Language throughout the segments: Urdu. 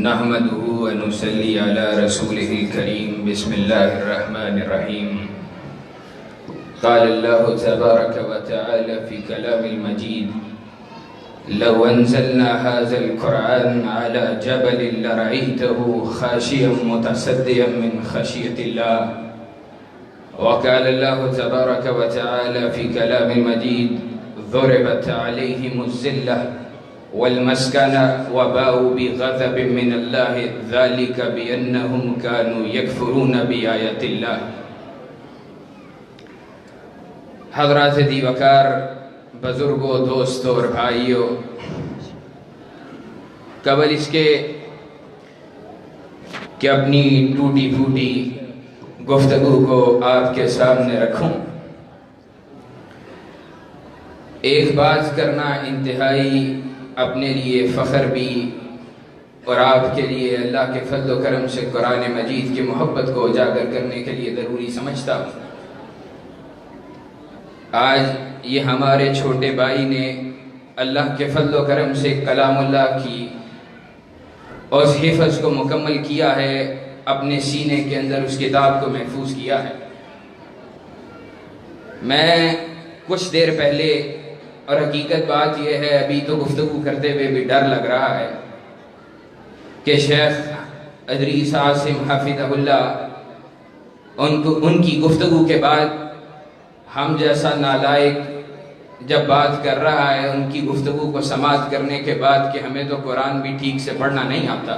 نحمده ونصلي على رسوله الكريم بسم الله الرحمن الرحيم قال الله تبارك وتعالى في كلام المجيد لو أنزلنا هذا القرآن على جبل لرأيته خاشعا متصدعا من خشية الله وقال الله تبارك وتعالى في كلام المجيد ضربت عليهم الذلة والمسكنة وباءوا بغضب من الله ذلك بأنهم كانوا يكفرون بآيات الله۔ حضرات دیوکار، بزرگوں، دوستوں اور بھائیوں، قبل اس کے کہ اپنی ٹوٹی پھوٹی گفتگو کو آپ کے سامنے رکھوں، ایک بات کرنا انتہائی اپنے لیے فخر بھی اور آپ کے لیے اللہ کے فضل و کرم سے قرآن مجید کی محبت کو اجاگر کرنے کے لیے ضروری سمجھتا ہوں۔ آج یہ ہمارے چھوٹے بھائی نے اللہ کے فضل و کرم سے کلام اللہ کی اس حفظ کو مکمل کیا ہے، اپنے سینے کے اندر اس کتاب کو محفوظ کیا ہے۔ میں کچھ دیر پہلے، اور حقیقت بات یہ ہے ابھی تو گفتگو کرتے ہوئے بھی ڈر لگ رہا ہے کہ شیخ ادریس عاصم حفظہ اللہ ان کی گفتگو کے بعد ہم جیسا نالائق جب بات کر رہا ہے، ان کی گفتگو کو سماعت کرنے کے بعد کہ ہمیں تو قرآن بھی ٹھیک سے پڑھنا نہیں آتا،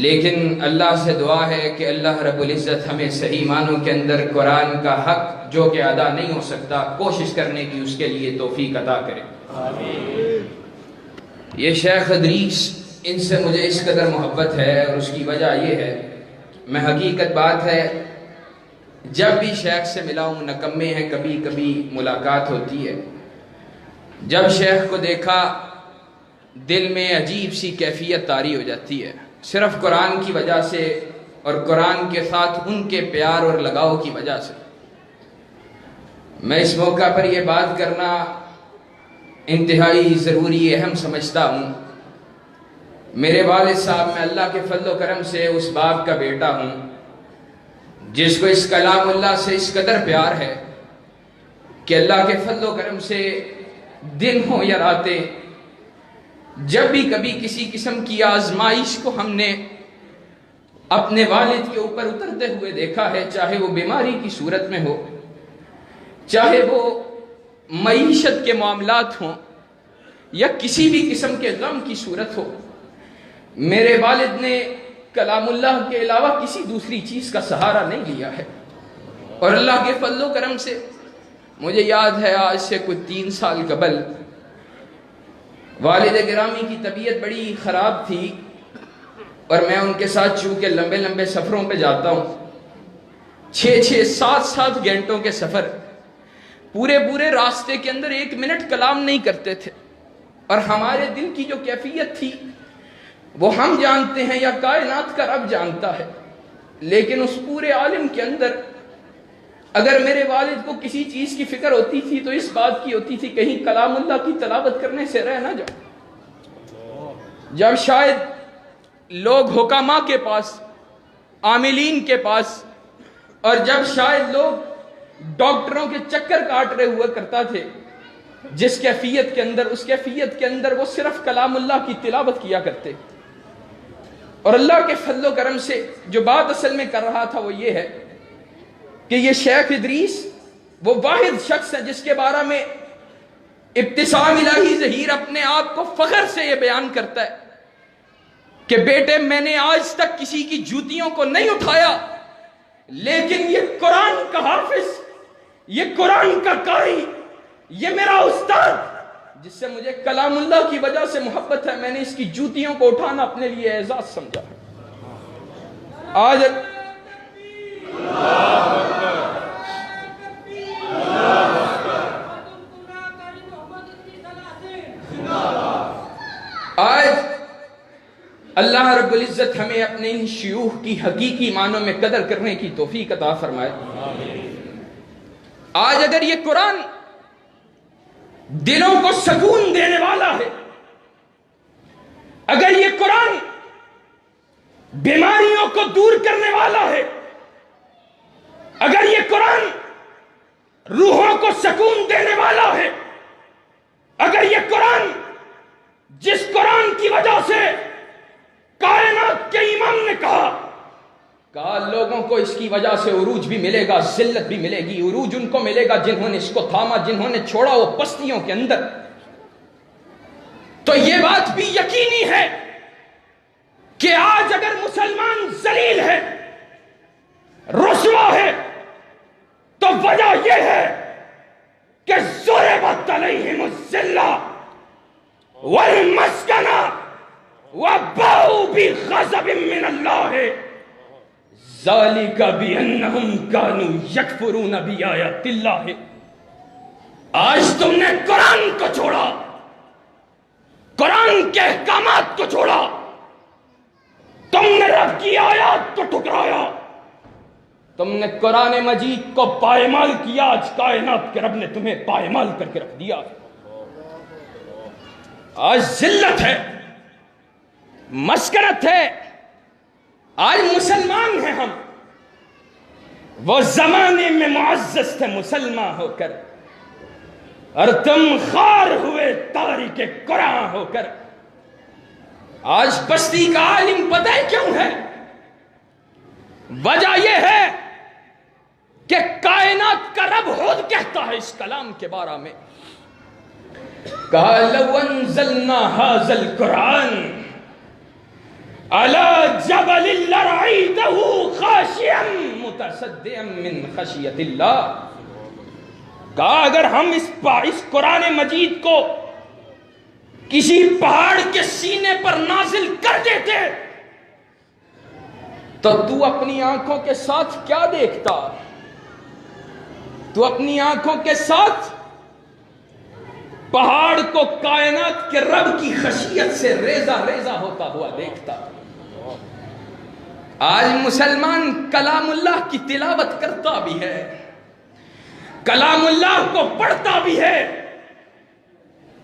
لیکن اللہ سے دعا ہے کہ اللہ رب العزت ہمیں صحیح معنوں کے اندر قرآن کا حق جو کہ ادا نہیں ہو سکتا کوشش کرنے کی اس کے لیے توفیق عطا کرے۔ آمین۔ یہ شیخ ادریس، ان سے مجھے اس قدر محبت ہے اور اس کی وجہ یہ ہے، میں حقیقت بات ہے جب بھی شیخ سے ملا ہوں، نکمے ہیں کبھی کبھی ملاقات ہوتی ہے، جب شیخ کو دیکھا دل میں عجیب سی کیفیت طاری ہو جاتی ہے، صرف قرآن کی وجہ سے اور قرآن کے ساتھ ان کے پیار اور لگاؤ کی وجہ سے۔ میں اس موقع پر یہ بات کرنا انتہائی ضروری اہم سمجھتا ہوں۔ میرے والد صاحب، میں اللہ کے فضل و کرم سے اس باپ کا بیٹا ہوں جس کو اس کلام اللہ سے اس قدر پیار ہے کہ اللہ کے فضل و کرم سے دن ہو یا راتیں، جب بھی کبھی کسی قسم کی آزمائش کو ہم نے اپنے والد کے اوپر اترتے ہوئے دیکھا ہے، چاہے وہ بیماری کی صورت میں ہو، چاہے وہ معیشت کے معاملات ہوں یا کسی بھی قسم کے غم کی صورت ہو، میرے والد نے کلام اللہ کے علاوہ کسی دوسری چیز کا سہارا نہیں لیا ہے۔ اور اللہ کے فضل و کرم سے مجھے یاد ہے آج سے کچھ 3 سال قبل والد گرامی کی طبیعت بڑی خراب تھی، اور میں ان کے ساتھ چونکہ لمبے لمبے سفروں پہ جاتا ہوں، 6 7 گھنٹوں کے سفر، پورے راستے کے اندر 1 منٹ کلام نہیں کرتے تھے، اور ہمارے دل کی جو کیفیت تھی وہ ہم جانتے ہیں یا کائنات کا رب جانتا ہے، لیکن اس پورے عالم کے اندر اگر میرے والد کو کسی چیز کی فکر ہوتی تھی تو اس بات کی ہوتی تھی کہیں کلام اللہ کی تلاوت کرنے سے رہ نہ جاؤ۔ جب شاید لوگ حکماء کے پاس، عاملین کے پاس، اور جب شاید لوگ ڈاکٹروں کے چکر کاٹ رہے ہوا کرتا تھے، جس کیفیت کے اندر، اس کیفیت کے اندر وہ صرف کلام اللہ کی تلاوت کیا کرتے۔ اور اللہ کے فضل و کرم سے جو بات اصل میں کر رہا تھا وہ یہ ہے کہ یہ شیخ ادریس وہ واحد شخص ہے جس کے بارے میں ابتسام الہی ظہیر اپنے آپ کو فخر سے یہ بیان کرتا ہے کہ بیٹے، میں نے آج تک کسی کی جوتیوں کو نہیں اٹھایا، لیکن یہ قرآن کا حافظ، یہ قرآن کا قاری، یہ میرا استاد جس سے مجھے کلام اللہ کی وجہ سے محبت ہے، میں نے اس کی جوتیوں کو اٹھانا اپنے لیے اعزاز سمجھا۔ آج اللہ رب العزت ہمیں اپنے ان شیوخ کی حقیقی معنوں میں قدر کرنے کی توفیق عطا فرمائے۔ آج اگر یہ قرآن دلوں کو سکون دینے والا ہے، اگر یہ قرآن بیماریوں کو دور کرنے والا ہے، اگر یہ قرآن روحوں کو سکون دینے والا ہے، اگر یہ قرآن، جس قرآن کی وجہ سے کائنات کے امام نے کہا لوگوں کو اس کی وجہ سے عروج بھی ملے گا، ذلت بھی ملے گی، عروج ان کو ملے گا جنہوں نے اس کو تھاما، جنہوں نے چھوڑا وہ پستیوں کے اندر، تو یہ بات بھی یقینی ہے کہ آج اگر مسلمان ذلیل ہے، رسوا ہے، تو وجہ یہ ہے کہ ضربت علیہم الذلہ والمسکنہ وباؤوا بغضب من اللہ ذالک بانہم کانوا یکفرون بآیات اللہ۔ آج تم نے قرآن کو چھوڑا، قرآن کے احکامات کو چھوڑا، تم نے رب کی آیات کو ٹھکرایا، تم نے قرآن مجید کو پائمال کیا، آج کائنات کے رب نے تمہیں پائمال کر کے رکھ دیا۔ آج ذلت ہے، مسکنت ہے، آج مسلمان ہیں ہم، وہ زمانے میں معزز تھے مسلمان ہو کر، اور تم خار ہوئے تاریک قرآن ہو کر۔ آج بستی کا عالم پتہ ہے کیوں ہے؟ وجہ یہ ہے کہ کائنات کا رب خود کہتا ہے اس کلام کے بارے میں، کہا لو انزلنا ھذا القرآن علی جبل لرأیتہ خاشعا متصدعا من خشیۃ اللہ، کہا اگر ہم اس قرآن مجید کو کسی پہاڑ کے سینے پر نازل کر دیتے تو تو اپنی آنکھوں کے ساتھ کیا دیکھتا؟ تو اپنی آنکھوں کے ساتھ پہاڑ کو کائنات کے رب کی خشیت سے ریزہ ریزہ ہوتا ہوا دیکھتا۔ آج مسلمان کلام اللہ کی تلاوت کرتا بھی ہے، کلام اللہ کو پڑھتا بھی ہے،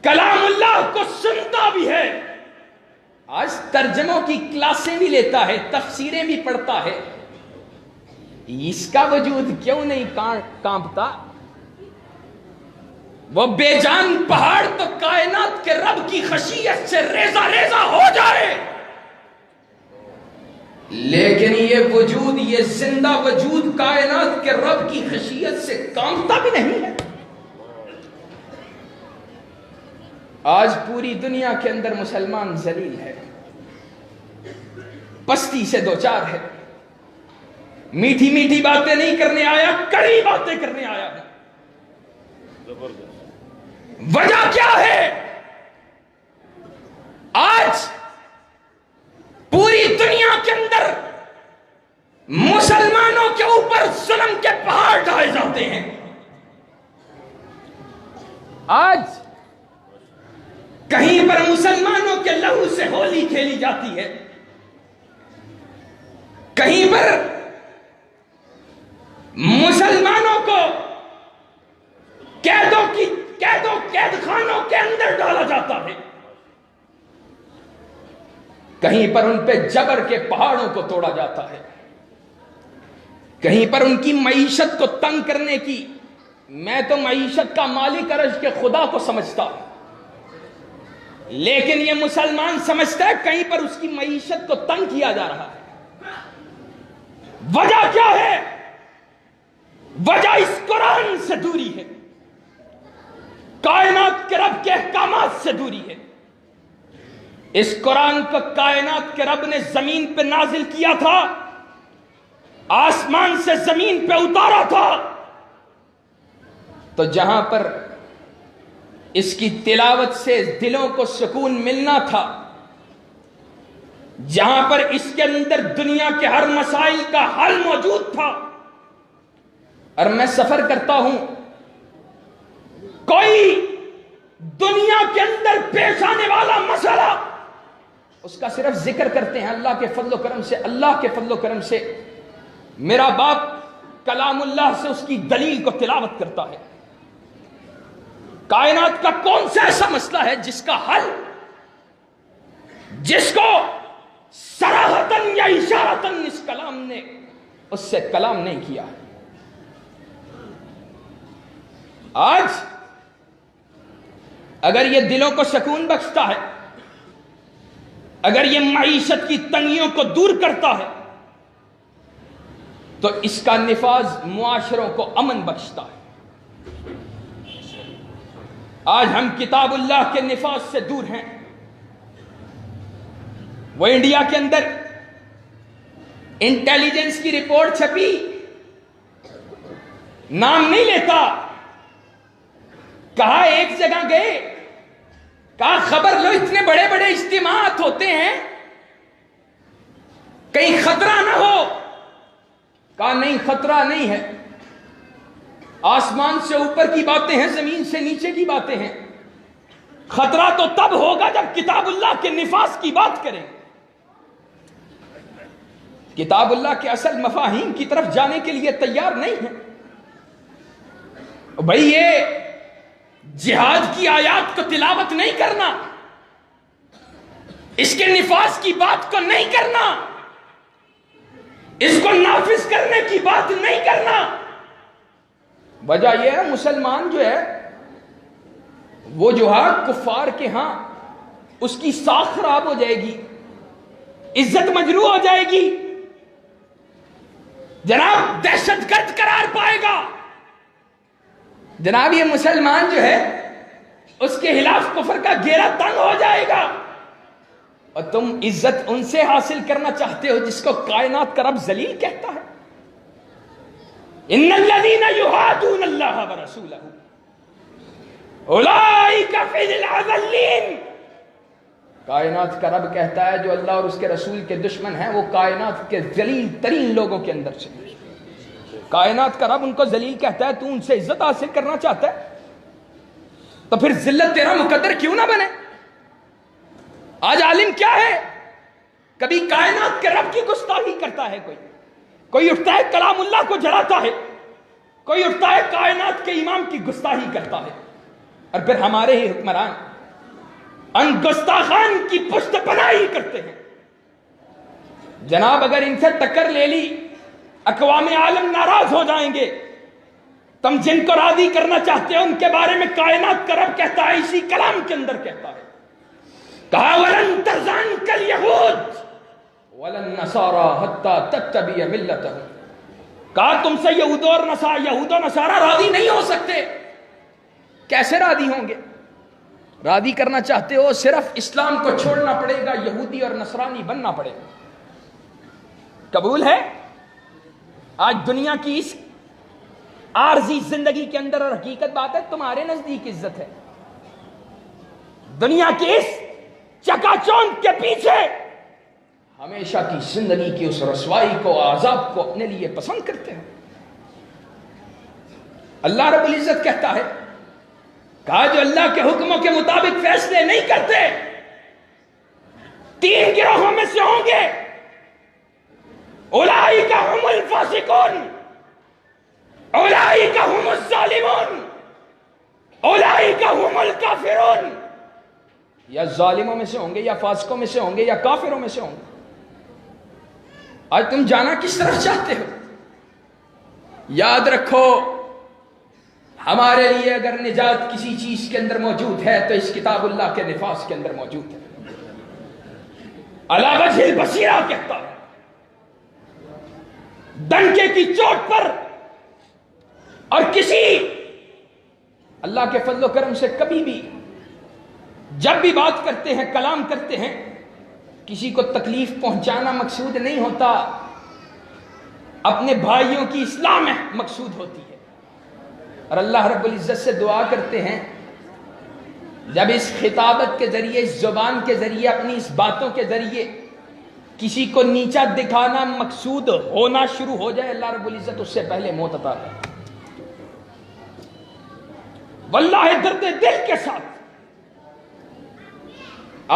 کلام اللہ کو سنتا بھی ہے، آج ترجموں کی کلاسیں بھی لیتا ہے، تفسیریں بھی پڑھتا ہے، اس کا وجود کیوں نہیں کانپتا؟ وہ بے جان پہاڑ تو کائنات کے رب کی خشیت سے ریزہ ریزہ ہو جائے، لیکن یہ وجود، یہ زندہ وجود کائنات کے رب کی خشیت سے کانپتا بھی نہیں ہے۔ آج پوری دنیا کے اندر مسلمان ذلیل ہے، پستی سے دوچار ہے، میٹھی میٹھی باتیں نہیں کرنے آیا، کڑی باتیں کرنے آیا ہے۔ وجہ کیا ہے؟ آج پوری دنیا کے اندر مسلمانوں کے اوپر ظلم کے پہاڑ ڈھائے جاتے ہیں۔ آج کہیں پر مسلمانوں کے لہو سے ہولی کھیلی جاتی ہے، کہیں پر مسلمانوں کو قید خانوں کے اندر ڈالا جاتا ہے، کہیں پر ان پہ جبر کے پہاڑوں کو توڑا جاتا ہے، کہیں پر ان کی معیشت کو تنگ کرنے کی، میں تو معیشت کا مالک عرش کے خدا کو سمجھتا ہوں، لیکن یہ مسلمان سمجھتا ہے کہیں پر اس کی معیشت کو تنگ کیا جا رہا ہے۔ وجہ کیا ہے؟ وجہ اس قرآن سے دوری ہے، کائنات کے رب کے احکامات سے دوری ہے۔ اس قرآن کو کائنات کے رب نے زمین پہ نازل کیا تھا، آسمان سے زمین پہ اتارا تھا، تو جہاں پر اس کی تلاوت سے دلوں کو سکون ملنا تھا، جہاں پر اس کے اندر دنیا کے ہر مسائل کا حل موجود تھا، اور میں سفر کرتا ہوں، کوئی دنیا کے اندر پیش آنے والا مسئلہ اس کا صرف ذکر کرتے ہیں اللہ کے فضل و کرم سے، اللہ کے فضل و کرم سے میرا باپ کلام اللہ سے اس کی دلیل کو تلاوت کرتا ہے. کائنات کا کون سا ایسا مسئلہ ہے جس کا حل، جس کو صراحتاً یا اشارتاً اس کلام نے اس سے کلام نہیں کیا. آج اگر یہ دلوں کو سکون بخشتا ہے، اگر یہ معیشت کی تنگیوں کو دور کرتا ہے، تو اس کا نفاذ معاشروں کو امن بخشتا ہے. آج ہم کتاب اللہ کے نفاذ سے دور ہیں. وہ انڈیا کے اندر انٹیلیجنس کی رپورٹ چھپی، نام نہیں لیتا، کہا ایک جگہ گئے، کہا خبر لو اتنے بڑے بڑے اجتماعات ہوتے ہیں، کہیں خطرہ نہ ہو. کہا نہیں خطرہ نہیں ہے، آسمان سے اوپر کی باتیں ہیں، زمین سے نیچے کی باتیں ہیں. خطرہ تو تب ہوگا جب کتاب اللہ کے نفاذ کی بات کریں. کتاب اللہ کے اصل مفاہیم کی طرف جانے کے لیے تیار نہیں ہے. بھئی یہ جہاد کی آیات کو تلاوت نہیں کرنا، اس کے نفاذ کی بات کو نہیں کرنا، اس کو نافذ کرنے کی بات نہیں کرنا. وجہ یہ ہے مسلمان جو ہے وہ جو ہے کفار کے ہاں اس کی ساکھ خراب ہو جائے گی، عزت مجروح ہو جائے گی، جناب دہشت گرد قرار پائے گا. جناب یہ مسلمان جو ہے اس کے خلاف کفر کا گھیرا تنگ ہو جائے گا. اور تم عزت ان سے حاصل کرنا چاہتے ہو جس کو کائنات کا رب ذلیل کہتا ہے. ان الذین یحادون اللہ ورسولہ اولئک فی الاذلین. کائنات کا رب کہتا ہے جو اللہ اور اس کے رسول کے دشمن ہیں وہ کائنات کے ذلیل ترین لوگوں کے اندر سے. کائنات کا رب ان کو ذلیل کہتا ہے، تو ان سے عزت حاصل کرنا چاہتا ہے تو پھر ذلت تیرا مقدر کیوں نہ بنے. آج عالم کیا ہے، کبھی کائنات کے رب کی گستاخی کرتا ہے، کوئی اٹھتا ہے کلام اللہ کو جلاتا ہے، کوئی اٹھتا ہے کائنات کے امام کی گستاخی کرتا ہے، اور پھر ہمارے ہی حکمران ان گستاخان کی پشت پناہی کرتے ہیں. جناب اگر ان سے ٹکر لے لی اقوام عالم ناراض ہو جائیں گے. تم جن کو راضی کرنا چاہتے ہو ان کے بارے میں کائنات کا رب کہتا ہے، اسی کلام کے اندر کہتا ہے، کہا وَلَن تَرْضَ الْيَهُودُ وَلَا النَّصَارَىٰ حَتَّىٰ تَتَّبِعَ مِلَّتَهُمْ. کہا تم سے یہود و نصارہ راضی نہیں ہو سکتے. کیسے راضی ہوں گے؟ راضی کرنا چاہتے ہو صرف اسلام کو چھوڑنا پڑے گا، یہودی اور نصرانی بننا پڑے گا. قبول ہے؟ آج دنیا کی اس عارضی زندگی کے اندر اور حقیقت بات ہے تمہارے نزدیک عزت ہے. دنیا کی اس چکا چوند کے پیچھے ہمیشہ کی زندگی کی اس رسوائی کو، عذاب کو اپنے لیے پسند کرتے ہیں. اللہ رب العزت کہتا ہے، کہا جو اللہ کے حکموں کے مطابق فیصلے نہیں کرتے 3 گروہوں میں سے ہوں گے. اولئک هم الفاسقون، اولئک هم الظالمون، اولئک هم الکافرون. یا ظالموں میں سے ہوں گے، یا فاسقوں میں سے ہوں گے، یا کافروں میں سے ہوں گے. آج تم جانا کس طرف چاہتے ہو؟ یاد رکھو ہمارے لیے اگر نجات کسی چیز کے اندر موجود ہے تو اس کتاب اللہ کے نفاذ کے اندر موجود ہے. علی وجہ البصیرہ کہتا ہے، ڈنکے کی چوٹ پر، اور کسی اللہ کے فضل و کرم سے کبھی بھی جب بھی بات کرتے ہیں، کلام کرتے ہیں، کسی کو تکلیف پہنچانا مقصود نہیں ہوتا، اپنے بھائیوں کی اصلاح میں مقصود ہوتی ہے. اور اللہ رب العزت سے دعا کرتے ہیں جب اس خطابت کے ذریعے، اس زبان کے ذریعے، اپنی اس باتوں کے ذریعے کسی کو نیچا دکھانا مقصود ہونا شروع ہو جائے، اللہ رب العزت اس سے پہلے موت عطا کرے. واللہ درد دل کے ساتھ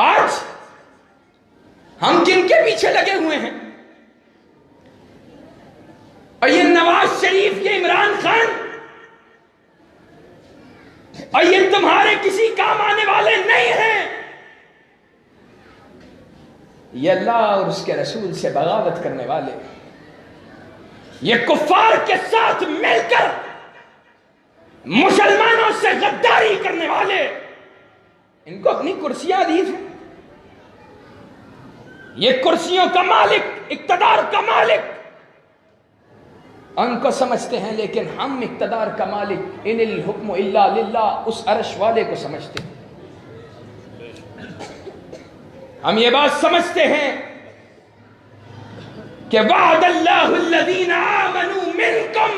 آج ہم جن کے پیچھے لگے ہوئے ہیں، اور یہ نواز شریف، یہ عمران خان، اور یہ تمہارے کسی کام آنے والے نہیں ہیں، یہ اللہ اور اس کے رسول سے بغاوت کرنے والے، یہ کفار کے ساتھ مل کر مسلمانوں سے غداری کرنے والے، ان کو اپنی کرسیاں دی تھیں، یہ کرسیوں کا مالک، اقتدار کا مالک ان کو سمجھتے ہیں، لیکن ہم اقتدار کا مالک ان الحکم الا للہ اس عرش والے کو سمجھتے ہیں۔ ہم یہ بات سمجھتے ہیں کہ وعد اللہ الذین آمنوا منکم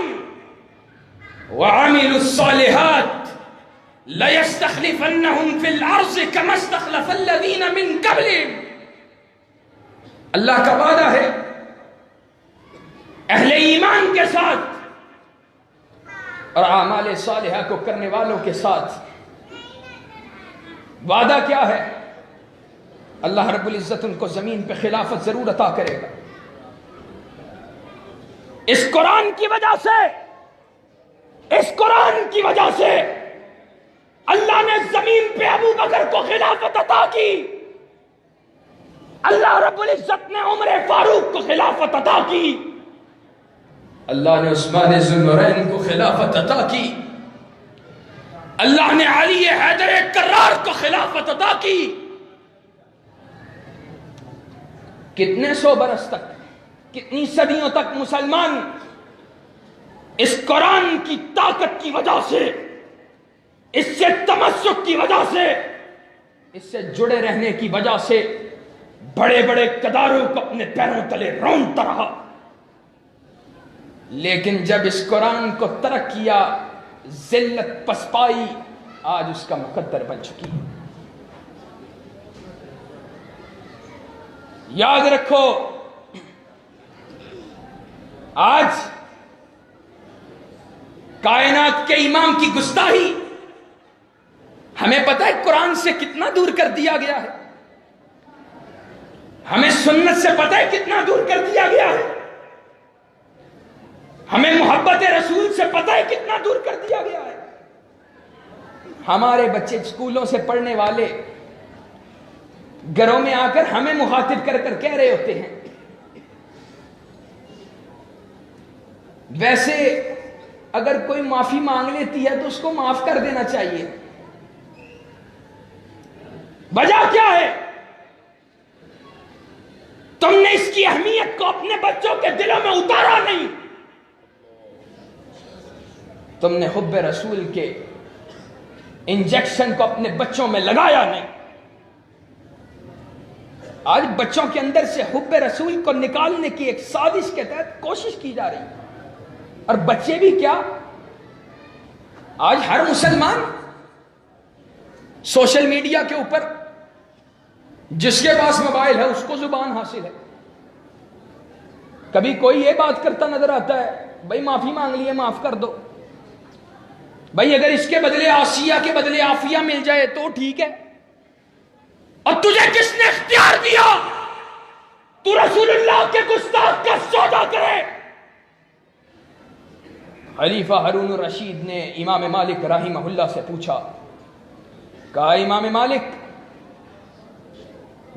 وعملوا الصالحات لَيَسْتَخْلِفَنَّهُمْ فِي الْأَرْضِ كَمَا اسْتَخْلَفَ الَّذِينَ مِنْ قَبْلِهِمْ۔ اللہ کا وعدہ ہے اہل ایمان کے ساتھ اور اعمال صالحہ کو کرنے والوں کے ساتھ۔ وعدہ کیا ہے؟ اللہ رب العزت ان کو زمین پہ خلافت ضرور عطا کرے گا۔ اس قرآن کی وجہ سے، اس قرآن کی وجہ سے اللہ نے زمین پہ ابو بکر کو خلافت عطا کی، اللہ رب العزت نے عمر فاروق کو خلافت عطا کی، اللہ نے عثمان ذو النورین کو خلافت عطا کی، اللہ نے علی حیدر کرار کو خلافت عطا کی۔ کتنے سو برس تک، کتنی صدیوں تک مسلمان اس قرآن کی طاقت کی وجہ سے، اس سے تمسک کی وجہ سے، اس سے جڑے رہنے کی وجہ سے بڑے بڑے اقتداروں کو اپنے پیروں تلے رونتا رہا، لیکن جب اس قرآن کو ترک کیا، ذلت پسپائی آج اس کا مقدر بن چکی ہے۔ یاد رکھو، آج کائنات کے امام کی گستاخی ہمیں پتہ ہے قرآن سے کتنا دور کر دیا گیا ہے، ہمیں سنت سے پتہ ہے کتنا دور کر دیا گیا ہے، ہمیں محبت رسول سے پتہ ہے کتنا دور کر دیا گیا ہے۔ ہمارے بچے اسکولوں سے پڑھنے والے گھروں میں آ کر ہمیں مخاطب کر کر کہہ رہے ہوتے ہیں، ویسے اگر کوئی معافی مانگ لیتی ہے تو اس کو معاف کر دینا چاہیے، وجہ کیا ہے؟ تم نے اس کی اہمیت کو اپنے بچوں کے دلوں میں اتارا نہیں، تم نے حب رسول کے انجیکشن کو اپنے بچوں میں لگایا نہیں۔ آج بچوں کے اندر سے حب رسول کو نکالنے کی ایک سازش کے تحت کوشش کی جا رہی ہے، اور بچے بھی کیا، آج ہر مسلمان سوشل میڈیا کے اوپر جس کے پاس موبائل ہے اس کو زبان حاصل ہے، کبھی کوئی یہ بات کرتا نظر آتا ہے بھائی معافی مانگ لیے معاف کر دو، بھائی اگر اس کے بدلے آسیہ کے بدلے آفیہ مل جائے تو ٹھیک ہے، اور تجھے کس نے اختیار دیا تو رسول اللہ کے گستاخ کا سودا کرے؟ خلیفہ ہارون الرشید نے امام مالک رحمہ اللہ سے پوچھا، کہا امام مالک،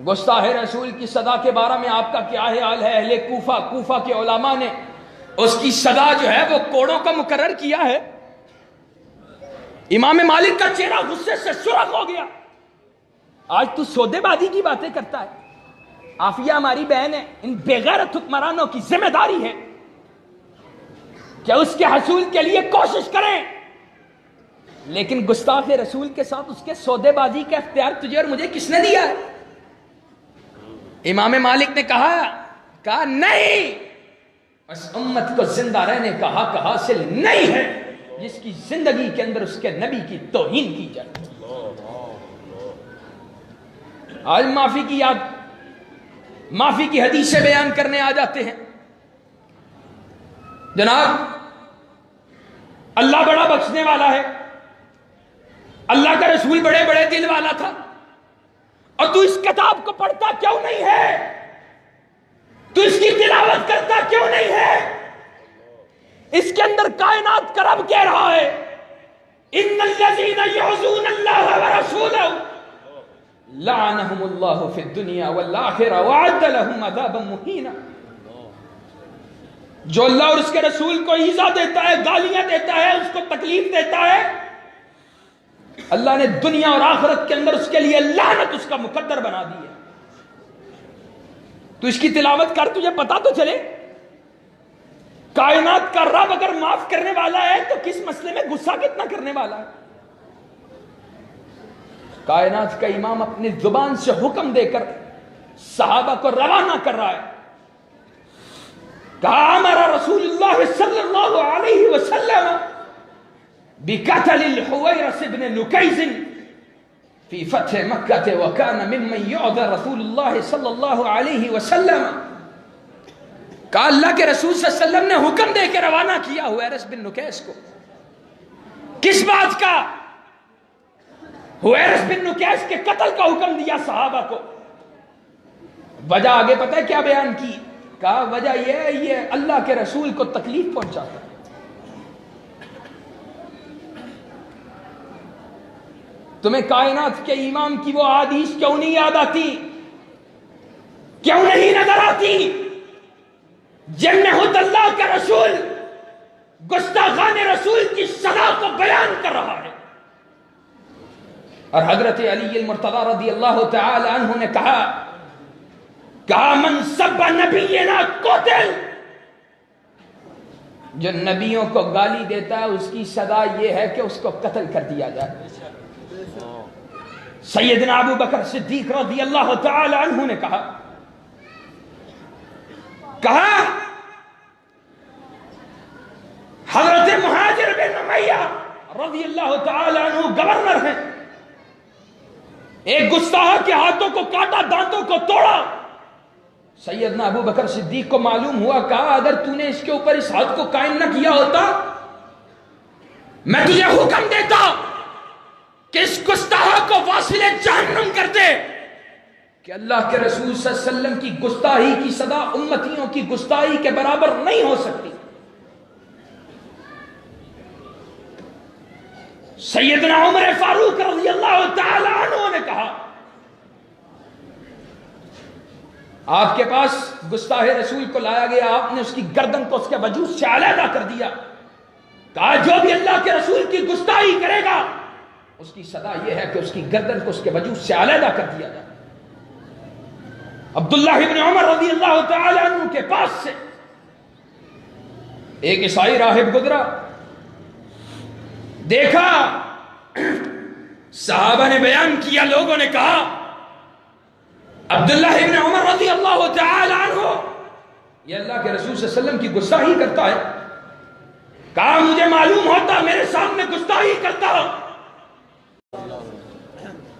گستاخ رسول کی سزا کے بارے میں آپ کا کیا حال ہے؟ اہل کوفہ کے علماء نے اس کی سزا جو ہے وہ کوڑوں کا مقرر کیا ہے۔ امام مالک کا چہرہ غصے سے سرخ ہو گیا، آج تو سودے بازی کی باتیں کرتا ہے، آفیہ ہماری بہن ہے، ان بے غیرت حکمرانوں کی ذمہ داری ہے کہ اس کے حصول کے لیے کوشش کریں، لیکن گستاخ رسول کے ساتھ اس کے سودے بازی کا اختیار تجھے اور مجھے کس نے دیا ہے؟ امام مالک نے کہا نہیں، اس امت کو زندہ رہنے کا حق حاصل نہیں ہے جس کی زندگی کے اندر اس کے نبی کی توہین کی جائے۔ آج معافی کی حدیثیں بیان کرنے آ جاتے ہیں، جناب اللہ بڑا بخشنے والا ہے، اللہ کا رسول بڑے بڑے دل والا تھا، اور تو اس کتاب کو پڑھتا کیوں نہیں ہے؟ تو اس کی تلاوت کرتا کیوں نہیں ہے؟ اس کے اندر کائنات کا رب کہہ رہا ہے ان الذین یعصون اللہ ورسولہ لعنہم اللہ فی الدنیا والآخرہ وأعد لہم عذابا مہینا. جو اللہ اور اس کے رسول کو ایذا دیتا ہے، گالیاں دیتا ہے، اس کو تکلیف دیتا ہے، اللہ نے دنیا اور آخرت کے اندر اس کے لیے لعنت اس کا مقدر بنا دی ہے. تو اس کی تلاوت کر، تجھے پتا تو چلے کائنات کا رب اگر معاف کرنے والا ہے تو کس مسئلے میں غصہ کتنا کرنے والا ہے. کائنات کا امام اپنی زبان سے حکم دے کر صحابہ کو روانہ کر رہا ہے. کہا امر رسول اللہ صلی اللہ علیہ وسلم بقتل الحویرث بن نکیز فی فتح مکہ وکان ممن یعذر رسول اللہ صلی اللہ علیہ وسلم. کہا اللہ کے رسول صلی اللہ علیہ وسلم نے حکم دے کے روانہ کیا حویرث بن نکیس کو. کس بات کا؟ حویرث بن نکیس کے قتل کا حکم دیا صحابہ کو. وجہ آگے پتہ ہے کیا بیان کی؟ کہا وجہ یہ اللہ کے رسول کو تکلیف پہنچاتا ہے. تمہیں کائنات کے امام کی وہ حدیث کیوں نہیں یاد آتی؟ کیوں نہیں نظر آتی جن میں خود اللہ کے رسول گستاخان رسول کی سزا کو بیان کر رہا ہے؟ اور حضرت علی المرتضی رضی اللہ تعالی عنہ نے کہا من سب نبینا قتل. جو نبیوں کو گالی دیتا ہے اس کی سزا یہ ہے کہ اس کو قتل کر دیا جائے. سیدنا ابو بکر صدیق رضی اللہ تعالی عنہ نے کہا حضرت مہاجر بن امیہ رضی اللہ تعالی عنہ گورنر ہیں، ایک گستاخ کے ہاتھوں کو کاٹا، دانتوں کو توڑا. سیدنا ابو بکر صدیق کو معلوم ہوا، کہا اگر تو نے اس کے اوپر اس حد کو قائم نہ کیا ہوتا میں تجھے حکم دیتا کہ اس گستاخ کو واصل جہنم کر دے. کہ اللہ کے رسول صلی اللہ علیہ وسلم کی گستاخی کی سزا امتیوں کی گستاخی کے برابر نہیں ہو سکتی. سیدنا عمر فاروق رضی اللہ تعالی عنہ نے کہا آپ کے پاس گستاخ رسول کو لایا گیا، آپ نے اس کی گردن کو اس کے وجود سے علیحدہ کر دیا. کہا جو بھی اللہ کے رسول کی گستاخی کرے گا اس کی سزا یہ ہے کہ اس کی گردن کو اس کے وجود سے علیحدہ کر دیا جائے. عبداللہ ابن عمر رضی اللہ تعالی عنہ کے پاس سے ایک عیسائی راہب گزرا، دیکھا صحابہ نے بیان کیا، لوگوں نے کہا عبداللہ ابن عمر رضی اللہ تعالی عنہ یہ اللہ کے رسول صلی اللہ علیہ وسلم کی گستاخی کرتا ہے. کہا مجھے معلوم ہوتا میرے سامنے گستاخی کرتا.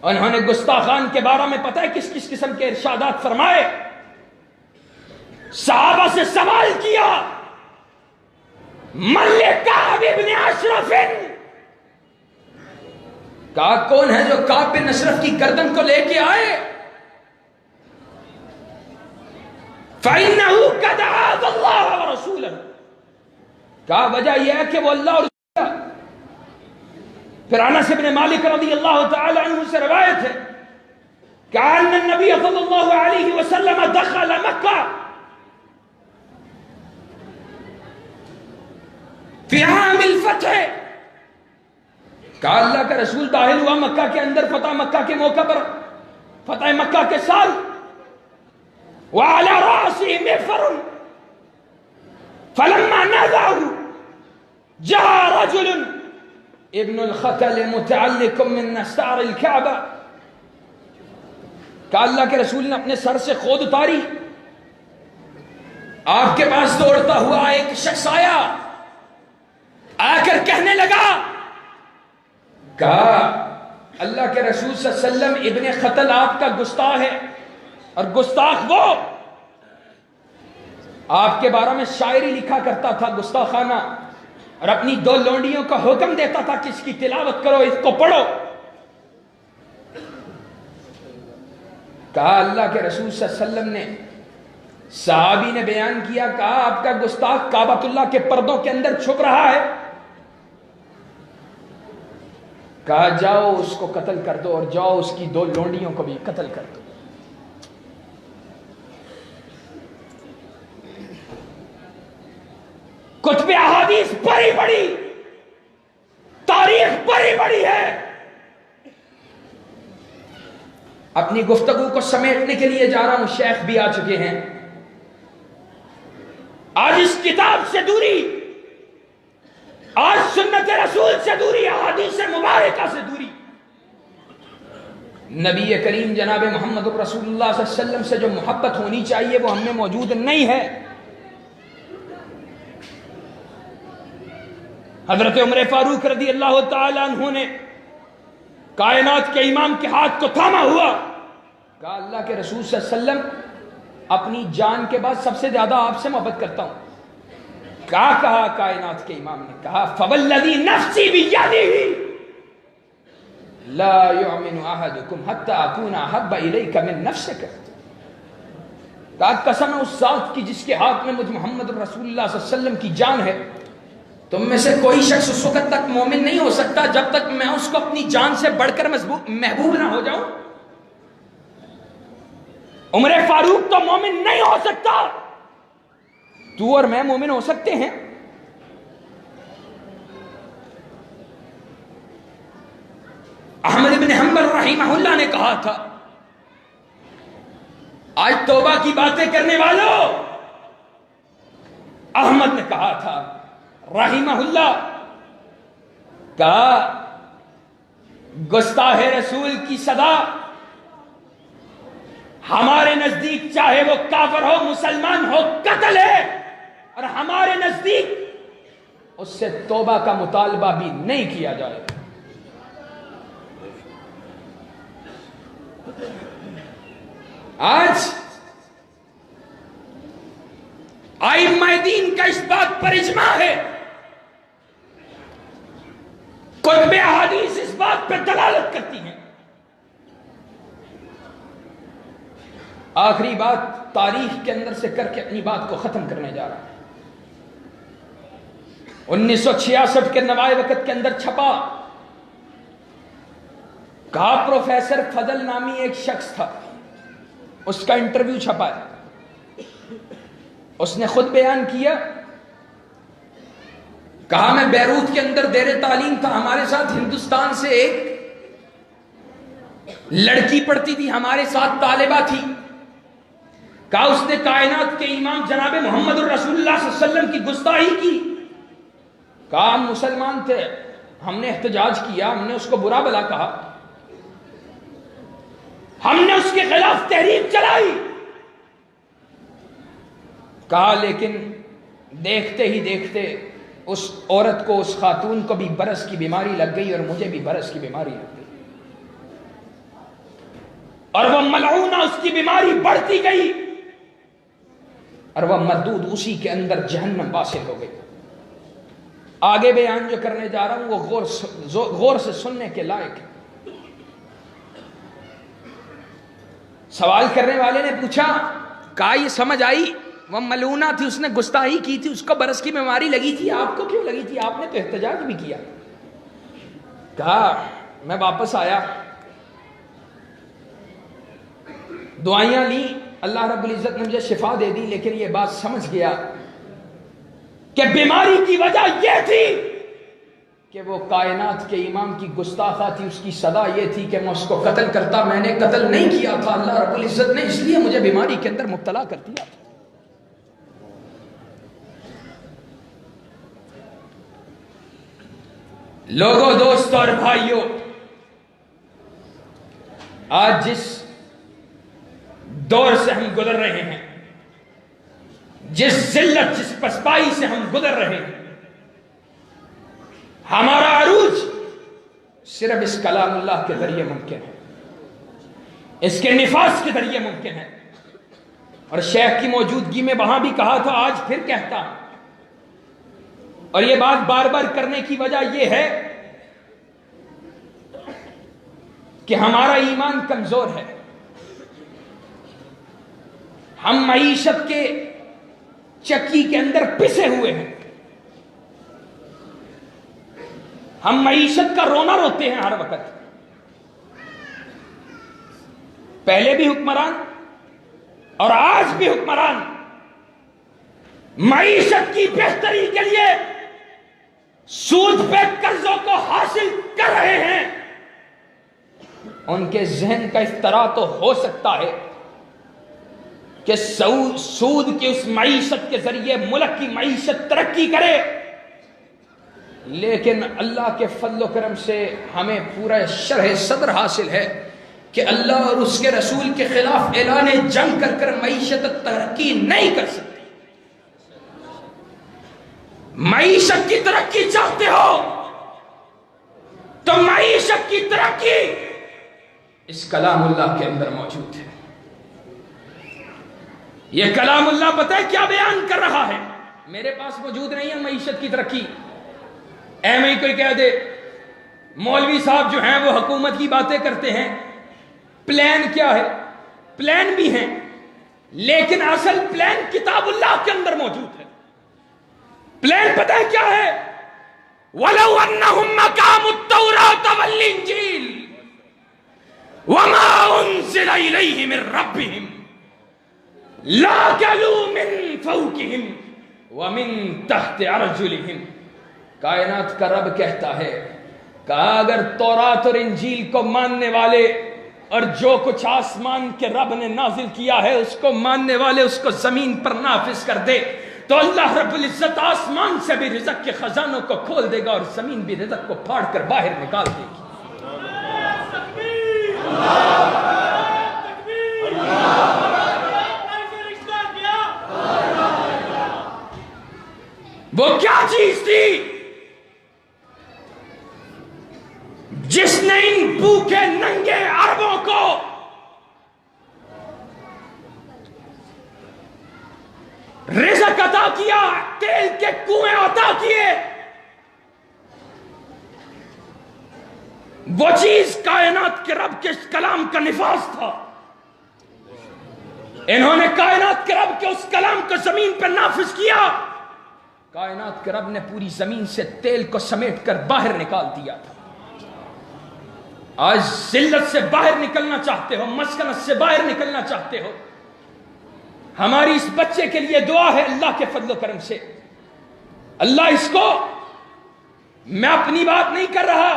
انہوں نے گستاخان کے بارے میں پتہ ہے کس کس قسم کے ارشادات فرمائے. صحابہ سے سوال کیا من کعب ابن اشرف، کہا کون ہے جو کعب بن اشرف کی گردن کو لے کے آئے؟ فَإِنَّهُ قَدْ عَاذَ اللَّهَ وَرَسُولَهُ. کہا وجہ یہ ہے کہ وہ اللہ اور پھر انس بن مالک رضی اللہ تعالی عنہ سے روایت ہے کہ ان النبی صلی اللہ علیہ وسلم دخل مکہ فی عام الفتح. کہا اللہ کا رسول داخل ہوا مکہ کے اندر فتح مکہ کے موقع پر، فتح مکہ کے سال. وعلى رأسه مغفر فلما نزعه جاء رجل ابن الختل متعلق من نستار الكعبہ. کہ اللہ کے رسول نے اپنے سر سے خود اتاری، آپ کے پاس دوڑتا ہوا ایک شخص آیا، آ کر کہنے لگا، کہا اللہ کے رسول صلی اللہ علیہ وسلم ابن ختل آپ کا گستاخ ہے، اور گستاخ وہ آپ کے بارے میں شاعری لکھا کرتا تھا گستاخانہ، اور اپنی دو لونڈیوں کا حکم دیتا تھا کہ اس کی تلاوت کرو، اس کو پڑھو. کہا اللہ کے رسول صلی اللہ علیہ وسلم نے صحابی نے بیان کیا، کہا آپ کا گستاخ کعبۃ اللہ کے پردوں کے اندر چھپ رہا ہے. کہا جاؤ اس کو قتل کر دو، اور جاؤ اس کی 2 لونڈیوں کو بھی قتل کر دو. کتب احادیث بڑی بڑی، تاریخ بڑی بڑی ہے. اپنی گفتگو کو سمیٹنے کے لیے جا رہا ہوں، شیخ بھی آ چکے ہیں. آج اس کتاب سے دوری، آج سنت رسول سے دوری، احادیث مبارکہ سے دوری، نبی کریم جناب محمد رسول اللہ صلی اللہ علیہ وسلم سے جو محبت ہونی چاہیے وہ ہم میں موجود نہیں ہے. حضرت عمر فاروق رضی اللہ تعالی عنہ نے کائنات کے امام کے ہاتھ کو تھاما ہوا، کہا اللہ کے رسول صلی اللہ علیہ وسلم اپنی جان کے بعد سب سے زیادہ آپ سے محبت کرتا ہوں. کہا کائنات کے امام نے کہا فوالذی نفسی بیدہ لا یؤمن احدکم حتی اکون احب الیک من نفسک. کہا قسم ہے اس ذات کی جس کے ہاتھ میں مجھ محمد رسول اللہ صلی اللہ علیہ وسلم کی جان ہے، تم میں سے کوئی شخص اس وقت تک مومن نہیں ہو سکتا جب تک میں اس کو اپنی جان سے بڑھ کر محبوب نہ ہو جاؤں. عمر فاروق تو مومن نہیں ہو سکتا، تو اور میں مومن ہو سکتے ہیں. احمد بن حنبل رحمہ اللہ نے کہا تھا، آج توبہ کی باتیں کرنے والوں، احمد نے کہا تھا رحمہ اللہ، کہا گستاخ رسول کی صدا ہمارے نزدیک چاہے وہ کافر ہو مسلمان ہو قتل ہے، اور ہمارے نزدیک اس سے توبہ کا مطالبہ بھی نہیں کیا جائے. آج ائمہ دین کا اس بات پر اجماع ہے، کتب احادیث اس بات پہ دلالت کرتی ہیں. آخری بات تاریخ کے اندر سے کر کے اپنی بات کو ختم کرنے جا رہا ہوں. 1966 کے نوائے وقت کے اندر چھپا، کہا پروفیسر فضل نامی ایک شخص تھا، اس کا انٹرویو چھپا ہے. اس نے خود بیان کیا، کہا میں بیروت کے اندر دیر تعلیم تھا، ہمارے ساتھ ہندوستان سے ایک لڑکی پڑھتی تھی، ہمارے ساتھ طالبہ تھی. کہا اس نے کائنات کے امام جناب محمد الرسول اللہ صلی اللہ علیہ وسلم کی گستاخی کی. کہا ہم مسلمان تھے، ہم نے احتجاج کیا، ہم نے اس کو برا بلا کہا، ہم نے اس کے خلاف تحریک چلائی. کہا لیکن دیکھتے ہی دیکھتے اس عورت کو، اس خاتون کو بھی برس کی بیماری لگ گئی اور مجھے بھی برس کی بیماری لگ گئی، اور وہ ملعونہ اس کی بیماری بڑھتی گئی اور وہ مردود اسی کے اندر جہنم واصل ہو گئی. آگے بیان جو کرنے جا رہا ہوں وہ غور سے سننے کے لائق ہے. سوال کرنے والے نے پوچھا، کہا یہ سمجھ آئی وہ ملعونہ تھی، اس نے گستاخی کی تھی، اس کو برس کی بیماری لگی تھی، آپ کو کیوں لگی تھی؟ آپ نے تو احتجاج بھی کیا. کہا میں واپس آیا، دعائیاں لی، اللہ رب العزت نے مجھے شفا دے دی، لیکن یہ بات سمجھ گیا کہ بیماری کی وجہ یہ تھی کہ وہ کائنات کے امام کی گستاخہ تھی. اس کی سزا یہ تھی کہ میں اس کو قتل کرتا، میں نے قتل نہیں کیا تھا، اللہ رب العزت نے اس لیے مجھے بیماری کے اندر مبتلا کر دیا تھا. لوگوں، دوستوں اور بھائیوں، آج جس دور سے ہم گزر رہے ہیں، جس ذلت، جس پسپائی سے ہم گزر رہے ہیں، ہمارا عروج صرف اس کلام اللہ کے ذریعے ممکن ہے، اس کے نفاذ کے ذریعے ممکن ہے. اور شیخ کی موجودگی میں وہاں بھی کہا تھا، آج پھر کہتا ہوں، اور یہ بات بار بار کرنے کی وجہ یہ ہے کہ ہمارا ایمان کمزور ہے، ہم معیشت کے چکی کے اندر پسے ہوئے ہیں. ہم معیشت کا رونا روتے ہیں ہر وقت. پہلے بھی حکمران اور آج بھی حکمران معیشت کی بہتری کے لیے سود پہ قرضوں کو حاصل کر رہے ہیں. ان کے ذہن کا افتراء تو ہو سکتا ہے کہ سود کی اس معیشت کے ذریعے ملک کی معیشت ترقی کرے، لیکن اللہ کے فضل و کرم سے ہمیں پورا شرح صدر حاصل ہے کہ اللہ اور اس کے رسول کے خلاف اعلان جنگ کر کر معیشت ترقی نہیں کر سکتی. معیشت کی ترقی چاہتے ہو تو معیشت کی ترقی اس کلام اللہ کے اندر موجود ہے. یہ کلام اللہ پتہ ہے کیا بیان کر رہا ہے؟ میرے پاس موجود نہیں ہے معیشت کی ترقی. میں کوئی کہہ دے مولوی صاحب جو ہیں وہ حکومت کی باتیں کرتے ہیں، پلان کیا ہے؟ پلان بھی ہیں، لیکن اصل پلان کتاب اللہ کے اندر موجود ہے. پلان پتہ ہے کیا ہے؟ وَلَوْ أَنَّهُمْ أَقَامُوا التَّوْرَاةَ وَالْإِنْجِيلَ وَمَا أُنزِلَ إِلَيْهِمْ مِنْ رَبِّهِمْ لَأَكَلُوا مِنْ فَوْقِهِمْ وَمِنْ تَحْتِ أَرْجُلِهِمْ. کائنات کا رب کہتا ہے کہ اگر تورات اور انجیل کو ماننے والے اور جو کچھ آسمان کے رب نے نازل کیا ہے اس کو ماننے والے اس کو زمین پر نافذ کر دے تو اللہ رب العزت آسمان سے بھی رزق کے خزانوں کو کھول دے گا اور زمین بھی رزق کو پھاڑ کر باہر نکال دے گی. وہ کیا چیز تھی جس نے ان بھوکے ننگے عربوں کو رزق عطا کیا، تیل کے کنویں عطا کیے؟ وہ چیز کائنات کے رب کے کلام کا نفاذ تھا. انہوں نے کائنات کے رب کے اس کلام کو زمین پر نافذ کیا. کائنات کے رب نے پوری زمین سے تیل کو سمیٹ کر باہر نکال دیا تھا. آج ذلت سے باہر نکلنا چاہتے ہو، مسکنت سے باہر نکلنا چاہتے ہو، ہماری اس بچے کے لیے دعا ہے اللہ کے فضل و کرم سے اللہ اس کو، میں اپنی بات نہیں کر رہا،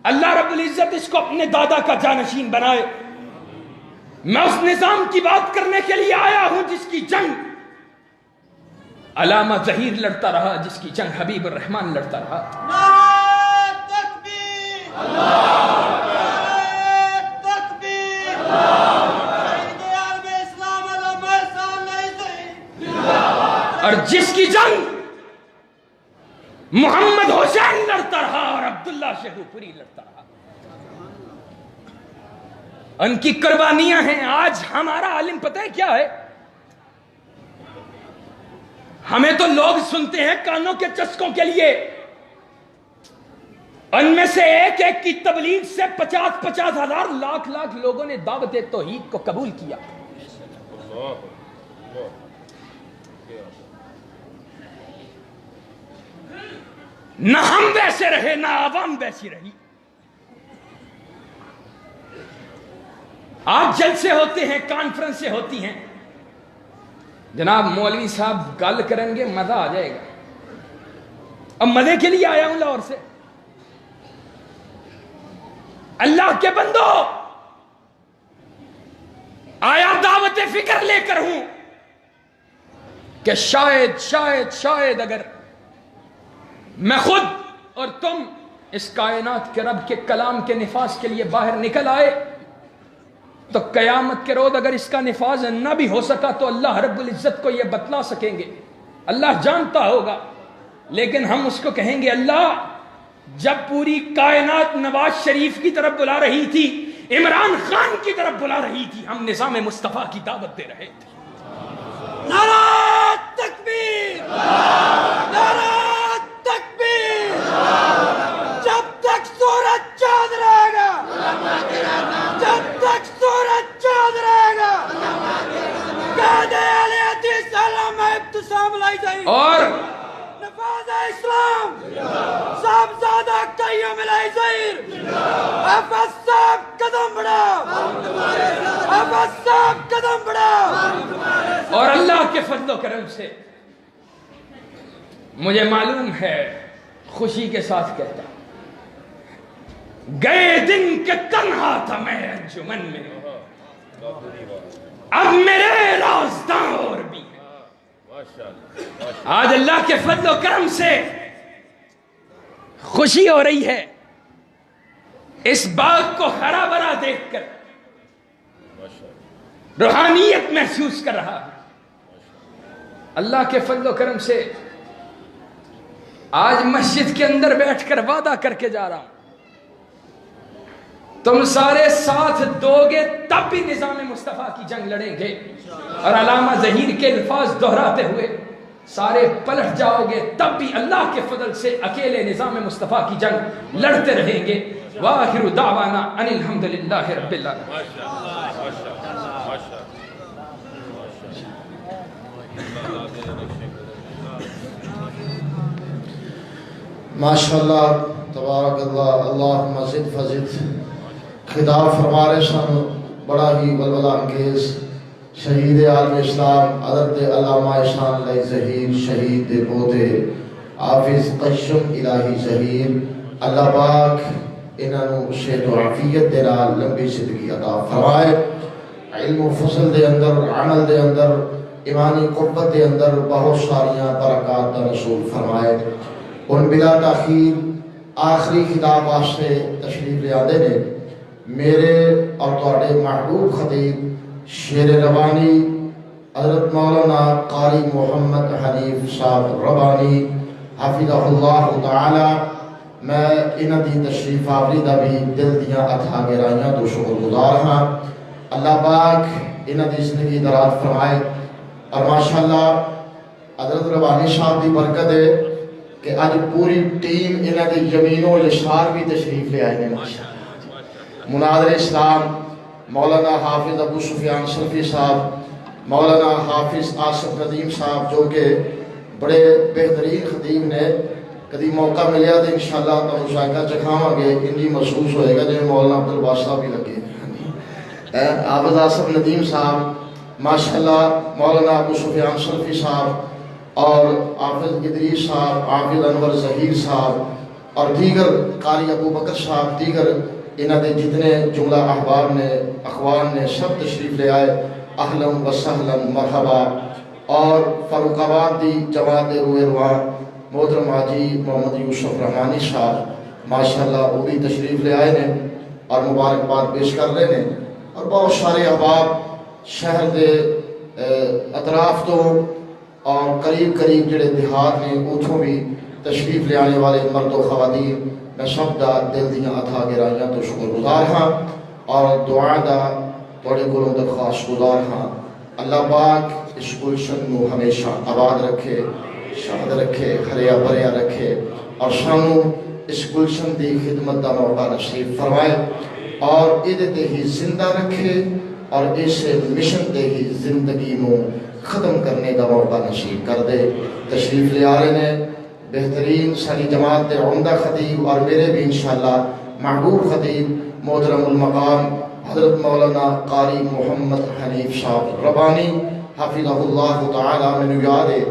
اللہ رب العزت اس کو اپنے دادا کا جانشین بنائے. میں اس نظام کی بات کرنے کے لیے آیا ہوں جس کی جنگ علامہ ظہیر لڑتا رہا، جس کی جنگ حبیب الرحمن لڑتا رہا. اور جس کی جنگ محمد حسین لڑتا رہا اور عبداللہ شیخو پوری لڑتا رہا. ان کی قربانیاں ہیں. آج ہمارا عالم پتہ ہے کیا ہے؟ ہمیں تو لوگ سنتے ہیں کانوں کے چسکوں کے لیے، ان میں سے ایک ایک کی تبلیغ سے 50,000 لاکھ لوگوں نے دعوت توحید کو قبول کیا. نہ ہم ویسے رہے نہ عوام ویسی رہی. آج جلسے ہوتے ہیں، کانفرنسیں ہوتی ہیں، جناب مولوی صاحب گل کریں گے، مزہ آ جائے گا. اب مزے کے لیے آیا ہوں لاہور سے. اللہ کے بندو، آیا دعوت فکر لے کر ہوں کہ شاید اگر میں خود اور تم اس کائنات کے رب کے کلام کے نفاذ کے لیے باہر نکل آئے تو قیامت کے روز اگر اس کا نفاذ نہ بھی ہو سکا تو اللہ رب العزت کو یہ بتلا سکیں گے. اللہ جانتا ہوگا، لیکن ہم اس کو کہیں گے اللہ جب پوری کائنات نواز شریف کی طرف بلا رہی تھی، عمران خان کی طرف بلا رہی تھی، ہم نظام مصطفیٰ کی دعوت دے رہے تھے. نعرہ تکبیر، نعرہ تکبیر. جب تک سورج چاند رہے گا، جب تک سورج چاند رہے گا، ظہیر حافظ صاحب قدم بڑھا حافظ صاحب قدم بڑھا اور اللہ کے فضل و کرم سے مجھے معلوم ہے خوشی کے ساتھ کہتا ہوں گئے دن کے تنہا تھا میں انجمن میں اب میرے رازداں اور بھی ہیں آج اللہ کے فضل و کرم سے خوشی ہو رہی ہے اس باغ کو ہرا بھرا دیکھ کر روحانیت محسوس کر رہا ہے اللہ کے فضل و کرم سے آج مسجد کے اندر بیٹھ کر وعدہ کر کے جا رہا ہوں تم سارے ساتھ دو گے تب بھی نظام مصطفیٰ کی جنگ لڑیں گے اور علامہ ظہیر کے الفاظ دہراتے ہوئے سارے پلٹ جاؤ گے تب بھی اللہ کے فضل سے اکیلے نظام مصطفیٰ کی جنگ لڑتے رہیں گے وآخر دعوانا ان الحمدللہ رب العالمین ماشاءاللہ تبارک اللہ اللہم زد فزد خطاب فرما رہے سن بڑا ہی ولولہ انگیز شہید عالم اسلام حضرت علامہ شان علی ظہیر شہید دے پوتے حافظ قشم الہی ظہیر اللہ پاک انہوں شہد و عافیت دے نال لمبی زندگی عطا فرمائے علم و فضل دے اندر عمل دے اندر ایمانی قوت دے اندر بہت ساریاں برکات دا رسول فرمائے ان بلا تاخیر آخری خطاب واسطے تشریف لے آدے نے میرے اور تواڈے محبوب خطیب شیر ربانی حضرت مولانا قاری محمد حنیف صاحب ربانی حفظہ اللہ تعالی میں انہاں دی تشریف آوری دا بھی دل دیاں اتھا گہرائیاں تو شکر گزار ہاں اللہ پاک انہاں دی زندگی دراز فرمائے اور ماشاءاللہ حضرت ربانی صاحب دی برکت ہے کہ آج پوری ٹیم انہاں دی یمین و یسار بھی تشریف لے آئے ہیں ماشاءاللہ مناظر اسلام مولانا حافظ ابو سفیان سلفی صاحب مولانا حافظ آصف ندیم صاحب جو کہ بڑے بہترین خطیب نے کدی موقع ملیا تو انشاءاللہ تو مشاہدہ چکھاواں گے انجی محسوس ہوئے گا جو مولانا عبدالباسط صاحب بھی لگے حافظ آصف ندیم صاحب ماشاءاللہ مولانا ابو سفیان سلفی صاحب اور حافظ ادریس صاحب حافظ انور ظہیر صاحب اور دیگر قاری ابو بکر صاحب دیگر انہاں دے جتنے جملہ احباب نے اخوان نے سب تشریف لے آئے اہلا و سہلا مرحبا اور فاروق آباد دی جماعت روئے روان محترم حاجی محمد یوسف رحمانی صاحب ماشاءاللہ وہ بھی تشریف لے آئے نے اور مبارکباد پیش کر رہے ہیں اور بہت سارے احباب شہر دے اطراف تو اور قریب قریب جڑے دیہات نے اتھوں بھی تشریف لے آنے والے مرد و خواتین میں سب دا دل دیاں اتھا گہرائیاں تو شکر گزار ہاں اور دعا دا توڑے گلوں درخواست گزار ہاں اللہ پاک اس گلشن نو ہمیشہ آباد رکھے شاد رکھے ہریا بھریا رکھے اور سانو اس گلشن دی خدمت دا موقع نصیب فرمائے اور ادھے ہی زندہ رکھے اور اس مشن دے ہی زندگی نو ختم کرنے دا موقع نصیب کر دے تشریف لے آ رہے ہیں بہترین ساری جماعت دے عمدہ خطیب اور میرے بھی انشاءاللہ محبوب خطیب محترم المقام حضرت مولانا قاری محمد حنیف صاحب ربانی حفظہ اللہ تعالی میں یاد ہے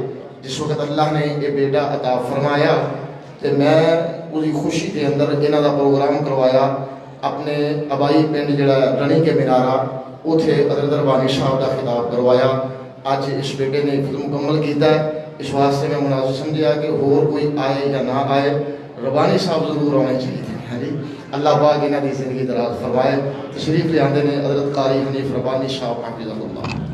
جس وقت اللہ نے یہ بیٹا عطا فرمایا تو میں اسی خوشی کے اندر انہاں دا پروگرام کروایا اپنے ابائی پنڈ جڑا رنی کے مینارہ اتھے حضرت ربانی صاحب دا خطاب کروایا آج اس بیٹے نے فلم مکمل کیتا ہے اس واسطے میں مناسب سمجھا کہ اور کوئی آئے یا نہ آئے ربانی صاحب ضرور آنے چاہیے تھے اللہ پاک انہاں دی زندگی دراز فرمائے تشریف لے آندے نے حضرت قاری حنیف ربانی صاحب حفظہ اللہ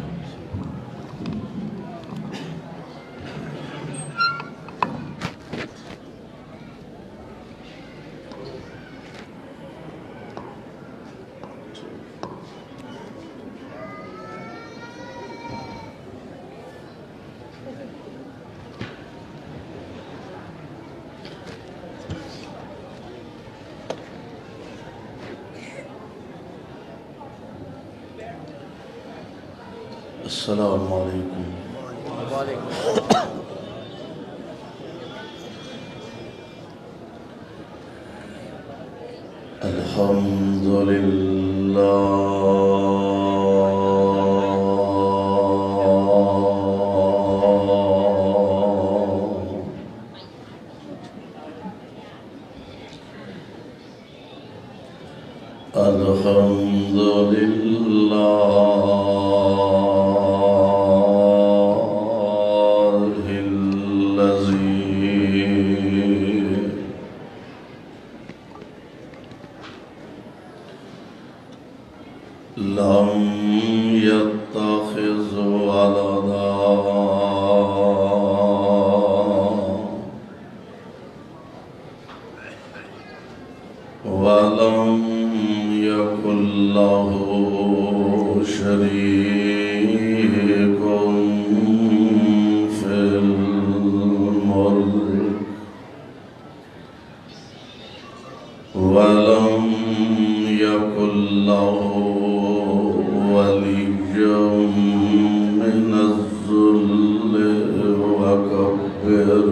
السلام علیکم الحمد لم يتخذ ولدا ولم يكن له شريك في الملك ولم يكن له ولي من الذل وكبره